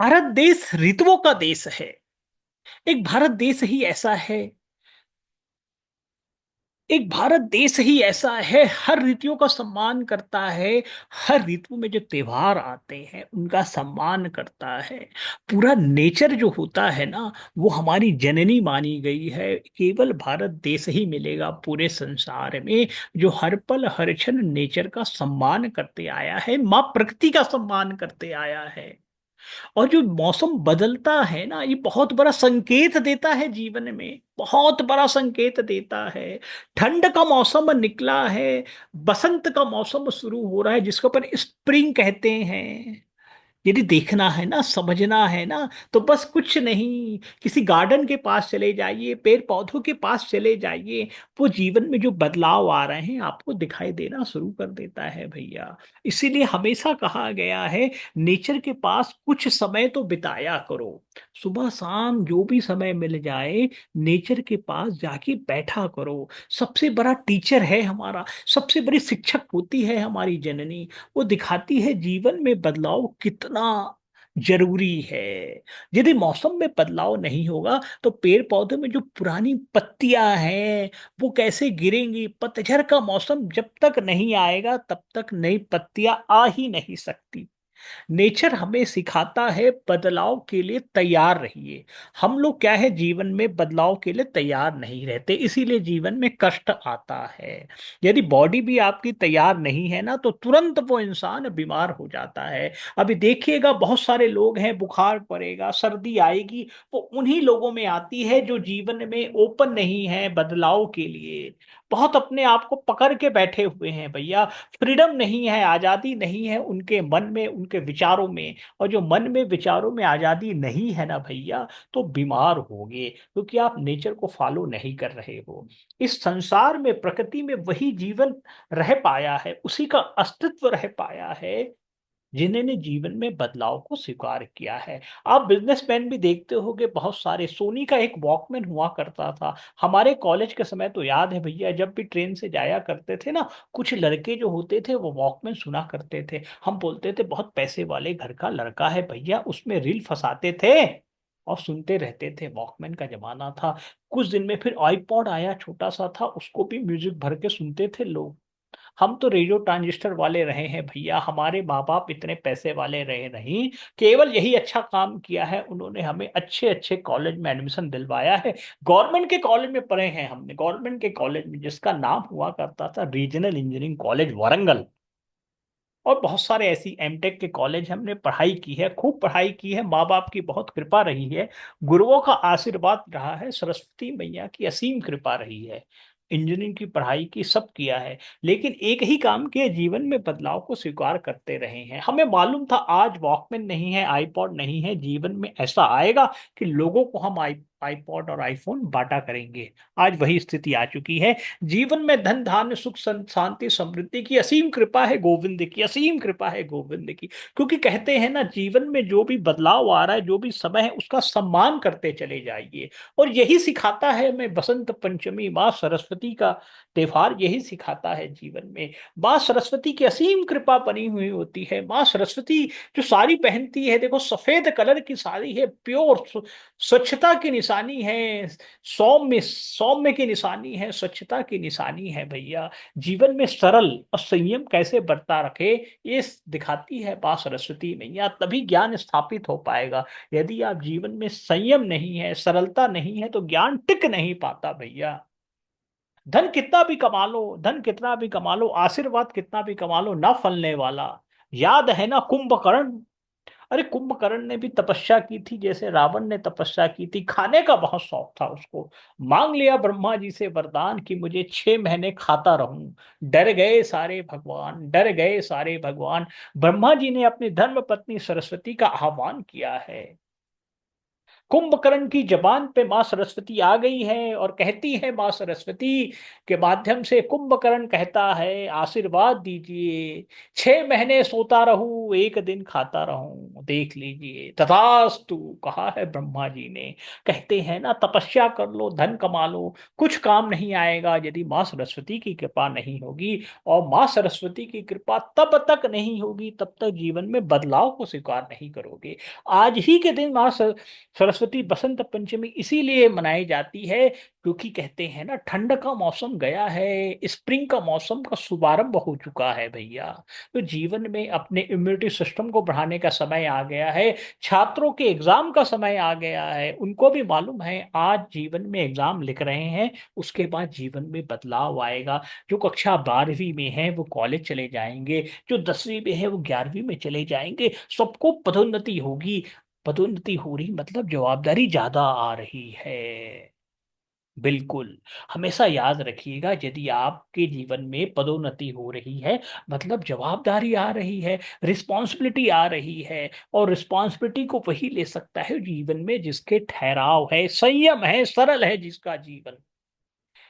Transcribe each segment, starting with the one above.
भारत देश ऋतुओं का देश है। एक भारत देश ही ऐसा है एक भारत देश ही ऐसा है, हर ऋतुओं का सम्मान करता है। हर ऋतु में जो त्योहार आते हैं उनका सम्मान करता है। पूरा नेचर जो होता है ना, वो हमारी जननी मानी गई है। केवल भारत देश ही मिलेगा पूरे संसार में जो हर पल हर क्षण नेचर का सम्मान करते आया है, माँ प्रकृति का सम्मान करते आया है। और जो मौसम बदलता है ना, ये बहुत बड़ा संकेत देता है जीवन में, बहुत बड़ा संकेत देता है। ठंड का मौसम निकला है, बसंत का मौसम शुरू हो रहा है जिसको अपन स्प्रिंग कहते हैं। यदि देखना है ना, समझना है ना, तो बस कुछ नहीं, किसी गार्डन के पास चले जाइए, पेड़ पौधों के पास चले जाइए। वो जीवन में जो बदलाव आ रहे हैं आपको दिखाई देना शुरू कर देता है भैया। इसीलिए हमेशा कहा गया है, नेचर के पास कुछ समय तो बिताया करो। सुबह शाम जो भी समय मिल जाए, नेचर के पास जाके बैठा करो। सबसे बड़ा टीचर है हमारा, सबसे बड़ी शिक्षक होती है हमारी जननी। वो दिखाती है जीवन में बदलाव कितना जरूरी है। यदि मौसम में बदलाव नहीं होगा तो पेड़ पौधे में जो पुरानी पत्तियां हैं वो कैसे गिरेंगी। पतझड़ का मौसम जब तक नहीं आएगा तब तक नई पत्तियां आ ही नहीं सकती। नेचर हमें सिखाता है बदलाव के लिए तैयार रहिए। हम लोग क्या है, जीवन में बदलाव के लिए तैयार नहीं रहते, इसीलिए जीवन में कष्ट आता है। यदि बॉडी भी आपकी तैयार नहीं है ना, तो तुरंत वो इंसान बीमार हो जाता है। अभी देखिएगा बहुत सारे लोग हैं, बुखार पड़ेगा, सर्दी आएगी, वो उन्हीं लोगों में आती है जो जीवन में ओपन नहीं है बदलाव के लिए। बहुत अपने आप को पकड़ के बैठे हुए हैं भैया। फ्रीडम नहीं है, आजादी नहीं है उनके मन में, उनके विचारों में। और जो मन में विचारों में आजादी नहीं है ना भैया, तो बीमार होगे, क्योंकि आप नेचर को फॉलो नहीं कर रहे हो। इस संसार में प्रकृति में वही जीवन रह पाया है, उसी का अस्तित्व रह पाया है जिन्होंने जीवन में बदलाव को स्वीकार किया है। आप बिजनेसमैन भी देखते होंगे बहुत सारे। सोनी का एक वॉकमैन हुआ करता था। हमारे कॉलेज के समय तो याद है भैया, जब भी ट्रेन से जाया करते थे ना, कुछ लड़के जो होते थे वो वॉकमैन सुना करते थे। हम बोलते थे बहुत पैसे वाले घर का लड़का है भैया, उसमें रील फंसाते थे और सुनते रहते थे। वॉकमैन का जमाना था। कुछ दिन में फिर आईपॉड आया, छोटा सा था, उसको भी म्यूजिक भर के सुनते थे लोग। हम तो रेडियो ट्रांजिस्टर वाले रहे हैं भैया, हमारे माँ बाप इतने पैसे वाले रहे नहीं। केवल यही अच्छा काम किया है, उन्होंने हमें अच्छे अच्छे कॉलेज में एडमिशन दिलवाया है। गवर्नमेंट के कॉलेज में पढ़े हैं हमने, गवर्नमेंट के कॉलेज में जिसका नाम हुआ करता था रीजनल इंजीनियरिंग कॉलेज वारंगल। और बहुत सारे ऐसी एमटेक के कॉलेज हमने पढ़ाई की है, खूब पढ़ाई की है। माँ बाप की बहुत कृपा रही है, गुरुओं का आशीर्वाद रहा है, सरस्वती मैया की असीम कृपा रही है। इंजीनियरिंग की पढ़ाई की, सब किया है। लेकिन एक ही काम किया, जीवन में बदलाव को स्वीकार करते रहे हैं। हमें मालूम था आज वॉकमैन नहीं है, आईपॉड नहीं है, जीवन में ऐसा आएगा कि लोगों को हम आईपॉड और आईफोन बांटा करेंगे। आज वही स्थिति आ चुकी है। जीवन में धन धान्य सुख शांति समृद्धि की असीम कृपा है गोविंद की, असीम कृपा है गोविंद की। क्योंकि कहते हैं ना, जीवन में जो भी बदलाव आ रहा है, जो भी समय है, उसका सम्मान करते चले जाइए। और यही सिखाता है मैं बसंत पंचमी, माँ सरस्वती का त्योहार यही सिखाता है जीवन में। माँ सरस्वती की असीम कृपा बनी हुई होती है। माँ सरस्वती जो साड़ी पहनती है, देखो सफेद कलर की साड़ी है, प्योर स्वच्छता की निशानी है। सौम्य सौम्य की निशानी है, स्वच्छता की निशानी है भैया। जीवन में सरल और संयम कैसे बरता रखे, ये दिखाती है मां सरस्वती मैया। तभी ज्ञान स्थापित हो पाएगा। यदि आप जीवन में संयम नहीं है, सरलता नहीं है, तो ज्ञान टिक नहीं पाता भैया। धन कितना भी कमा लो, धन कितना भी कमा लो, आशीर्वाद कितना भी कमा लो, ना फलने वाला। याद है ना कुंभकर्ण। अरे कुंभकर्ण ने भी तपस्या की थी, जैसे रावण ने तपस्या की थी। खाने का बहुत शौक था उसको। मांग लिया ब्रह्मा जी से वरदान कि मुझे 6 महीने खाता रहूं। डर गए सारे भगवान, डर गए सारे भगवान। ब्रह्मा जी ने अपनी धर्म पत्नी सरस्वती का आह्वान किया है। कुंभकर्ण की जबान पे माँ सरस्वती आ गई है और कहती है, माँ सरस्वती के माध्यम से कुंभकर्ण कहता है, आशीर्वाद दीजिए, 6 महीने सोता रहूं, एक दिन खाता रहूं। देख लीजिए। तथास्तु कहा है ब्रह्मा जी ने। कहते हैं ना, तपस्या कर लो, धन कमा लो, कुछ काम नहीं आएगा यदि माँ सरस्वती की कृपा नहीं होगी। और माँ सरस्वती की कृपा तब तक नहीं होगी तब तक जीवन में बदलाव को स्वीकार नहीं करोगे। आज ही के दिन माँ सरस्वती बसंत पंचमी इसीलिए मनाई जाती है क्योंकि कहते हैं ना, ठंड का मौसम गया है, स्प्रिंग का मौसम का शुभारंभ हो चुका है भैया। तो जीवन में अपने इम्यूनिटी सिस्टम को बढ़ाने का समय आ गया है। छात्रों के एग्जाम का समय आ गया है, उनको भी मालूम है आज जीवन में एग्जाम लिख रहे हैं, उसके बाद जीवन में बदलाव आएगा। जो कक्षा 12वीं में है वो कॉलेज चले जाएंगे, जो 10वीं में है वो 11वीं में चले जाएंगे, सबको पदोन्नति होगी। पदोन्नति हो रही मतलब जवाबदारी ज्यादा आ रही है। बिल्कुल। हमेशा याद रखिएगा, यदि आपके जीवन में पदोन्नति हो रही है मतलब जवाबदारी आ रही है, रिस्पॉन्सिबिलिटी आ रही है। और रिस्पॉन्सिबिलिटी को वही ले सकता है जीवन में जिसके ठहराव है, संयम है, सरल है जिसका जीवन।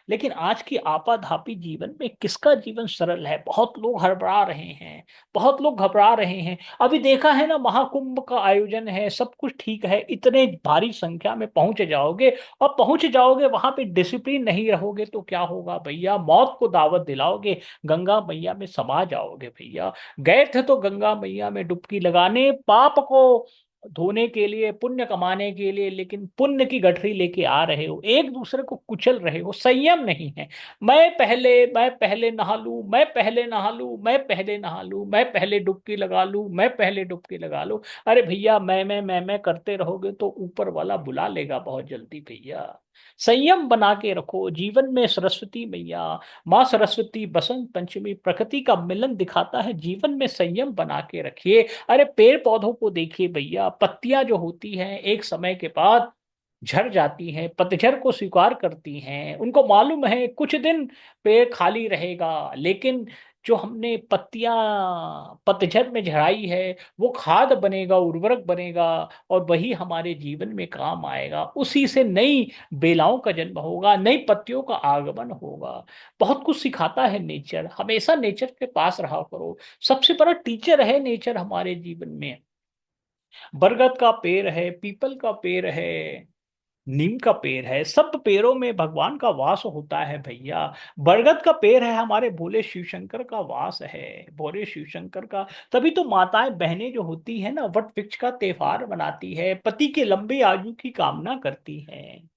लेकिन आज की आपाधापी जीवन में किसका जीवन सरल है? बहुत लोग हड़बड़ा रहे हैं, बहुत लोग घबरा रहे हैं। अभी देखा है ना, महाकुंभ का आयोजन है, सब कुछ ठीक है, इतने भारी संख्या में पहुंच जाओगे, और पहुंच जाओगे वहां पे डिसिप्लिन नहीं रहोगे तो क्या होगा भैया? मौत को दावत दिलाओगे, गंगा मैया में समा जाओगे भैया। गए थे तो गंगा मैया में डुबकी लगाने, पाप को धोने के लिए, पुण्य कमाने के लिए, लेकिन पुण्य की गठरी लेके आ रहे हो, एक दूसरे को कुचल रहे हो, संयम नहीं है। मैं पहले नहा लूं, मैं पहले नहा लूं, मैं पहले नहा लूं, मैं पहले डुबकी लगा लूं, मैं पहले डुबकी लगा लूं। अरे भैया, मैं करते रहोगे तो ऊपर वाला बुला लेगा बहुत जल्दी भैया। संयम बना के रखो जीवन में। सरस्वती मैया, माँ सरस्वती, बसंत पंचमी प्रकृति का मिलन दिखाता है, जीवन में संयम बना के रखिए। अरे पेड़ पौधों को देखिए भैया, पत्तियां जो होती हैं एक समय के बाद झड़ जाती हैं, पतझड़ को स्वीकार करती हैं, उनको मालूम है कुछ दिन पेड़ खाली रहेगा, लेकिन जो हमने पत्तियां पतझड़ में झड़ाई है वो खाद बनेगा, उर्वरक बनेगा, और वही हमारे जीवन में काम आएगा। उसी से नई बेलाओं का जन्म होगा, नई पत्तियों का आगमन होगा। बहुत कुछ सिखाता है नेचर, हमेशा नेचर के पास रहा करो। सबसे बड़ा टीचर है नेचर हमारे जीवन में। बरगद का पेड़ है, पीपल का पेड़ है, नीम का पेड़ है, सब पेड़ों में भगवान का वास होता है भैया। बरगद का पेड़ है, हमारे भोले शिव शंकर का वास है, भोले शिव शंकर का। तभी तो माताएं बहनें जो होती है ना, वट वृक्ष का त्योहार मनाती है, पति के लंबे आयु की कामना करती हैं।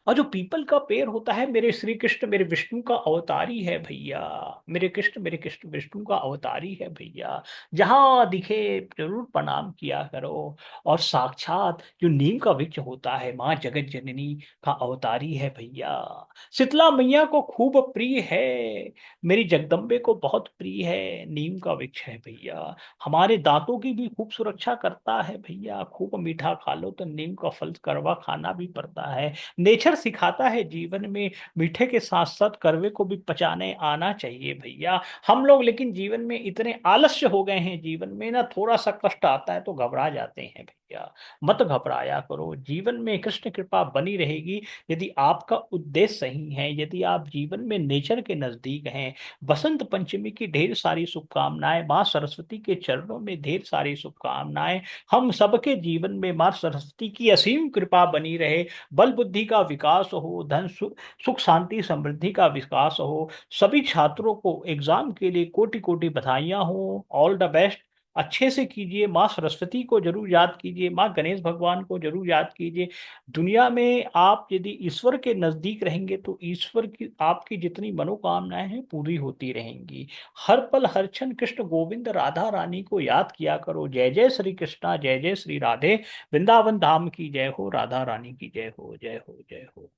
और जो पीपल का पेड़ होता है, मेरे श्री कृष्ण मेरे विष्णु का अवतारी है भैया। मेरे कृष्ण विष्णु का अवतारी है भैया। जहां दिखे जरूर प्रणाम किया करो। और साक्षात जो नीम का वृक्ष होता है, माँ जगत जननी का अवतारी है भैया। शीतला मैया को खूब प्रिय है, मेरी जगदम्बे को बहुत प्रिय है नीम का वृक्ष है भैया। हमारे दांतों की भी खूब सुरक्षा करता है भैया। खूब मीठा खा लो तो नीम का फल कड़वा खाना भी पड़ता है। नेचर सिखाता है जीवन में, मीठे के साथ साथ कड़वे को भी पचाने आना चाहिए भैया। हम लोग लेकिन जीवन में इतने आलस्य हो गए हैं, जीवन में ना थोड़ा सा कष्ट आता है तो घबरा जाते हैं भैया। मत घबराया करो, जीवन में कृष्ण कृपा बनी रहेगी यदि आपका उद्देश्य सही है, यदि आप जीवन में नेचर के नजदीक हैं। बसंत पंचमी की ढेर सारी शुभकामनाएं, माँ सरस्वती के चरणों में ढेर सारी शुभकामनाएं। हम सबके जीवन में माँ सरस्वती की असीम कृपा बनी रहे, बल बुद्धि का विकास हो, धन सुख शांति समृद्धि का विकास हो। सभी छात्रों को एग्जाम के लिए कोटि कोटि बधाइयां हो। All the best. अच्छे से कीजिए, माँ सरस्वती को जरूर याद कीजिए, माँ गणेश भगवान को जरूर याद कीजिए। दुनिया में आप यदि ईश्वर के नजदीक रहेंगे तो ईश्वर की आपकी जितनी मनोकामनाएं हैं पूरी होती रहेंगी। हर पल हर क्षण कृष्ण गोविंद राधा रानी को याद किया करो। जय जय श्री कृष्णा, जय जय श्री राधे। वृंदावन धाम की जय हो, राधा रानी की जय हो, जय हो, जय हो।